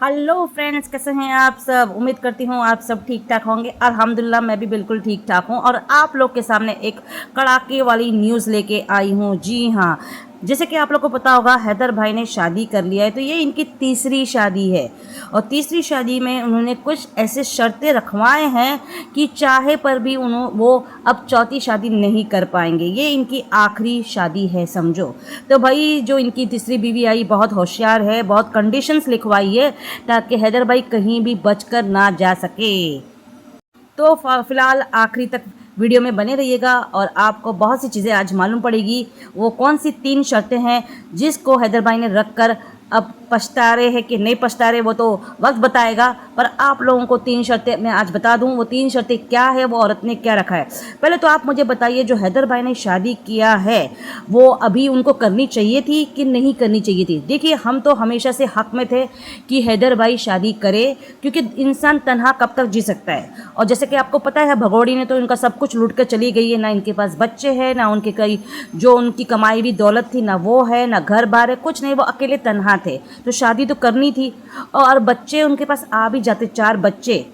Hello friends, कैसे हैं आप सब। उम्मीद करती हूँ आप सब ठीक ठाक होंगे। अल्हम्दुलिल्लाह मैं भी बिल्कुल ठीक ठाक हूँ और आप लोग के सामने एक कड़ाके वाली न्यूज़ लेके आई हूँ। जी हाँ, जैसे कि आप लोग को पता होगा, हैदर भाई ने शादी कर लिया है। तो ये इनकी तीसरी शादी है और तीसरी शादी में उन्होंने कुछ ऐसे शर्तें रखवाए हैं कि चाहे पर भी वो अब चौथी शादी नहीं कर पाएंगे। ये इनकी आखिरी शादी है समझो। तो भाई जो इनकी तीसरी बीवी आई बहुत होशियार है, बहुत कंडीशंस लिखवाई है ताकि हैदर भाई कहीं भी बचकर ना जा सके। तो फिलहाल आखिरी तक वीडियो में बने रहिएगा और आपको बहुत सी चीज़ें आज मालूम पड़ेगी। वो कौन सी 3 शर्तें हैं जिसको हैदर भाई ने रख कर अब पछता रहे हैं कि नहीं पछता रहे, वो तो वक्त बताएगा। पर आप लोगों को 3 शर्तें मैं आज बता दूं। वो 3 शर्तें क्या है, वो औरत ने क्या रखा है। पहले तो आप मुझे बताइए, जो हैदर भाई ने शादी किया है वो अभी उनको करनी चाहिए थी कि नहीं करनी चाहिए थी। देखिए, हम तो हमेशा से हक में थे कि हैदर भाई शादी करे, क्योंकि इंसान तन्हा कब तक जी सकता है। और जैसे कि आपको पता है, भगोड़ी ने तो इनका सब कुछ लूट कर चली गई है। ना इनके पास बच्चे हैं, ना उनके कई जो उनकी कमाई हुई दौलत थी, ना वो है, ना घर बार है, कुछ नहीं। वो अकेले तन्हा थे, तो शादी तो करनी थी। और बच्चे उनके पास आ भी जाते, 4 बच्चे,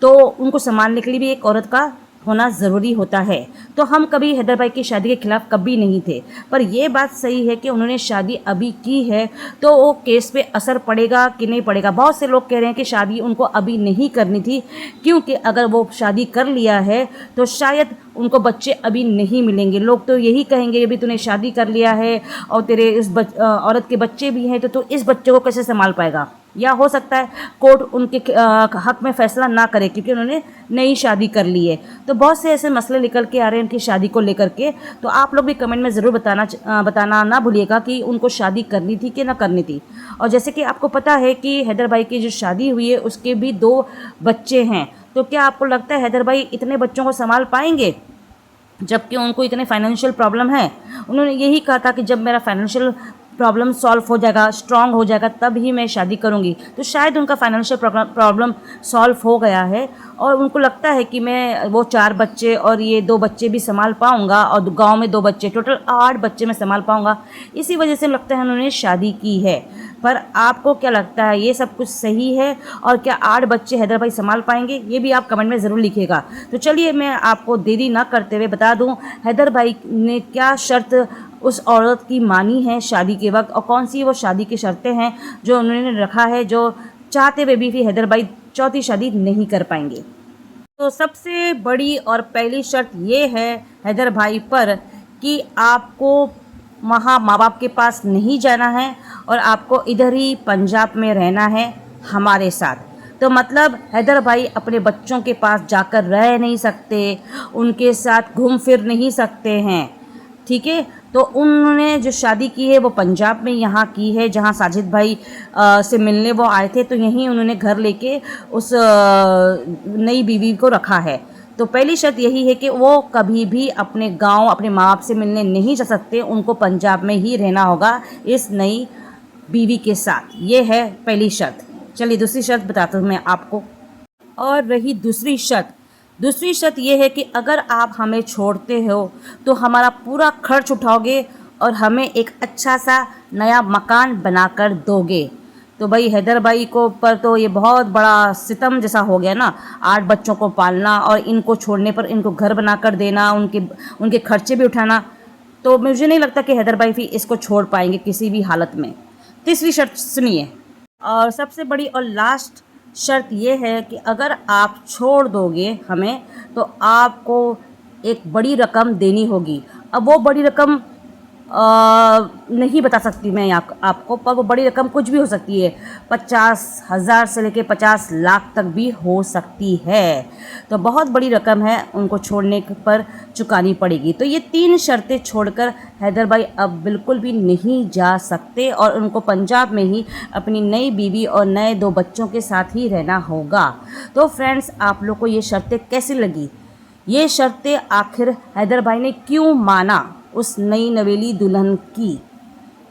तो उनको संभालने के लिए भी एक औरत का होना ज़रूरी होता है। तो हम कभी हैदर भाई की शादी के खिलाफ कभी नहीं थे। पर यह बात सही है कि उन्होंने शादी अभी की है, तो वो केस पे असर पड़ेगा कि नहीं पड़ेगा। बहुत से लोग कह रहे हैं कि शादी उनको अभी नहीं करनी थी, क्योंकि अगर वो शादी कर लिया है तो शायद उनको बच्चे अभी नहीं मिलेंगे। लोग तो यही कहेंगे, अभी तूने शादी कर लिया है और तेरे इस औरत के बच्चे भी हैं, तो तू इस बच्चे को कैसे संभाल पाएगा। या हो सकता है कोर्ट उनके हक में फैसला ना करे, क्योंकि उन्होंने नई शादी कर ली है। तो बहुत से ऐसे मसले निकल के आ रहे हैं उनकी शादी को लेकर के। तो आप लोग भी कमेंट में ज़रूर बताना ना भूलिएगा कि उनको शादी करनी थी कि ना करनी थी। और जैसे कि आपको पता है कि हैदर भाई की जो शादी हुई है उसके भी 2 बच्चे हैं। तो क्या आपको लगता है हैदर भाई इतने बच्चों को संभाल पाएंगे, जबकि उनको इतने फाइनेंशियल प्रॉब्लम है। उन्होंने यही कहा था कि जब मेरा फाइनेंशियल प्रॉब्लम सॉल्व हो जाएगा, स्ट्रांग हो जाएगा, तब ही मैं शादी करूंगी। तो शायद उनका फाइनेंशियल प्रॉब्लम सॉल्व हो गया है और उनको लगता है कि मैं वो 4 बच्चे और ये 2 बच्चे भी संभाल पाऊंगा और गांव में 2 बच्चे, टोटल 8 बच्चे मैं संभाल पाऊंगा। इसी वजह से लगता है उन्होंने शादी की है। पर आपको क्या लगता है, ये सब कुछ सही है? और क्या 8 बच्चे हैदर भाई संभाल पाएंगे? ये भी आप कमेंट में ज़रूर लिखिएगा। तो चलिए, मैं आपको देरी ना करते हुए बता दूं हैदर भाई ने क्या शर्त उस औरत की मानी है शादी के वक्त, और कौन सी वो शादी की शर्तें हैं जो उन्होंने रखा है, जो चाहते हुए भी हैदर भाई चौथी शादी नहीं कर पाएंगे। तो सबसे बड़ी और पहली शर्त ये है हैदर भाई पर कि आपको वहाँ माँ बाप के पास नहीं जाना है और आपको इधर ही पंजाब में रहना है हमारे साथ। तो मतलब हैदर भाई अपने बच्चों के पास जाकर रह नहीं सकते, उनके साथ घूम फिर नहीं सकते हैं, ठीक है। तो उन्होंने जो शादी की है वो पंजाब में यहाँ की है, जहाँ साजिद भाई से मिलने वो आए थे। तो यहीं उन्होंने घर लेके उस नई बीवी को रखा है। तो पहली शर्त यही है कि वो कभी भी अपने गांव अपने माँ बाप से मिलने नहीं जा सकते, उनको पंजाब में ही रहना होगा इस नई बीवी के साथ। ये है पहली शर्त। चलिए दूसरी शर्त बताता हूँ मैं आपको। और रही दूसरी शर्त ये है कि अगर आप हमें छोड़ते हो तो हमारा पूरा खर्च उठाओगे और हमें एक अच्छा सा नया मकान बनाकर दोगे। तो भाई हैदर भाई को पर तो ये बहुत बड़ा सितम जैसा हो गया ना। 8 बच्चों को पालना और इनको छोड़ने पर इनको घर बनाकर देना, उनके खर्चे भी उठाना। तो मुझे नहीं लगता कि हैदर भाई भी इसको छोड़ पाएंगे किसी भी हालत में। तीसरी शर्त सुनिए, और सबसे बड़ी और लास्ट शर्त ये है कि अगर आप छोड़ दोगे हमें तो आपको एक बड़ी रकम देनी होगी। अब वो बड़ी रकम नहीं बता सकती मैं आपको, पर वो बड़ी रकम कुछ भी हो सकती है। 50,000 से लेके 50 लाख तक भी हो सकती है। तो बहुत बड़ी रकम है, उनको छोड़ने पर चुकानी पड़ेगी। तो ये 3 शर्तें छोड़कर हैदर भाई अब बिल्कुल भी नहीं जा सकते और उनको पंजाब में ही अपनी नई बीवी और नए 2 बच्चों के साथ ही रहना होगा। तो फ्रेंड्स, आप लोग को ये शर्तें कैसी लगी? ये शर्तें आखिर हैदर भाई ने क्यों माना उस नई नवेली दुल्हन की?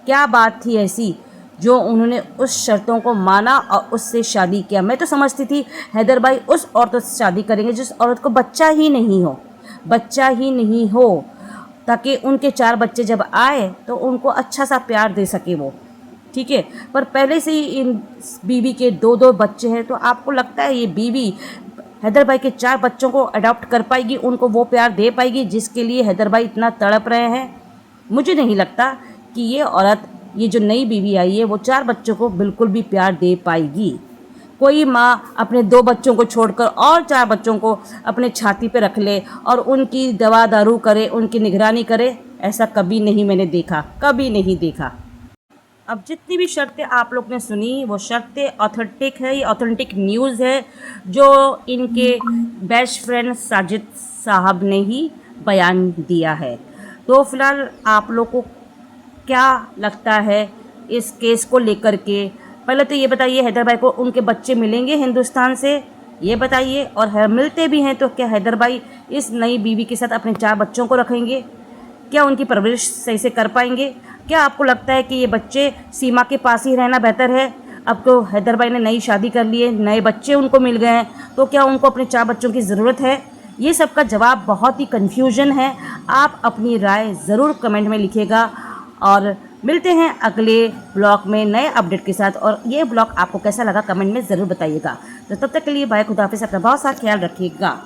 क्या बात थी ऐसी जो उन्होंने उस शर्तों को माना और उससे शादी किया? मैं तो समझती थी हैदर भाई उस औरत से शादी करेंगे जिस औरत को बच्चा ही नहीं हो, ताकि उनके 4 बच्चे जब आए तो उनको अच्छा सा प्यार दे सके वो, ठीक है, पर पहले से ही इन बीवी के 2-2 बच्चे हैं, तो आपको लगता है ये बीवी हैदर भाई के 4 बच्चों को अडॉप्ट कर पाएगी, उनको वो प्यार दे पाएगी जिसके लिए हैदर भाई इतना तड़प रहे हैं? मुझे नहीं लगता कि ये औरत, ये जो नई बीवी आई है, वो 4 बच्चों को बिल्कुल भी प्यार दे पाएगी। कोई माँ अपने 2 बच्चों को छोड़कर और 4 बच्चों को अपने छाती पे रख ले और उनकी दवा दारू करे, उनकी निगरानी करे, ऐसा कभी नहीं मैंने देखा, कभी नहीं देखा। अब जितनी भी शर्तें आप लोग ने सुनी, वो शर्तें ऑथेंटिक है, ये ऑथेंटिक न्यूज़ है जो इनके बेस्ट फ्रेंड साजिद साहब ने ही बयान दिया है। तो फिलहाल आप लोग को क्या लगता है इस केस को लेकर के? पहले तो ये बताइए, हैदर भाई को उनके बच्चे मिलेंगे हिंदुस्तान से, ये बताइए। और मिलते भी हैं तो क्या हैदर भाई इस नई बीवी के साथ अपने 4 बच्चों को रखेंगे? क्या उनकी परवरिश सही से कर पाएंगे? क्या आपको लगता है कि ये बच्चे सीमा के पास ही रहना बेहतर है? अब तो हैदर भाई ने नई शादी कर ली है, नए बच्चे उनको मिल गए हैं, तो क्या उनको अपने 4 बच्चों की ज़रूरत है? ये सब का जवाब बहुत ही कन्फ्यूजन है। आप अपनी राय ज़रूर कमेंट में लिखिएगा और मिलते हैं अगले ब्लॉग में नए अपडेट के साथ। और ये ब्लॉग आपको कैसा लगा कमेंट में ज़रूर बताइएगा। तो तब तक के लिए बाय, खुदा हाफिज़, अपना बहुत सारा ख्याल रखिएगा।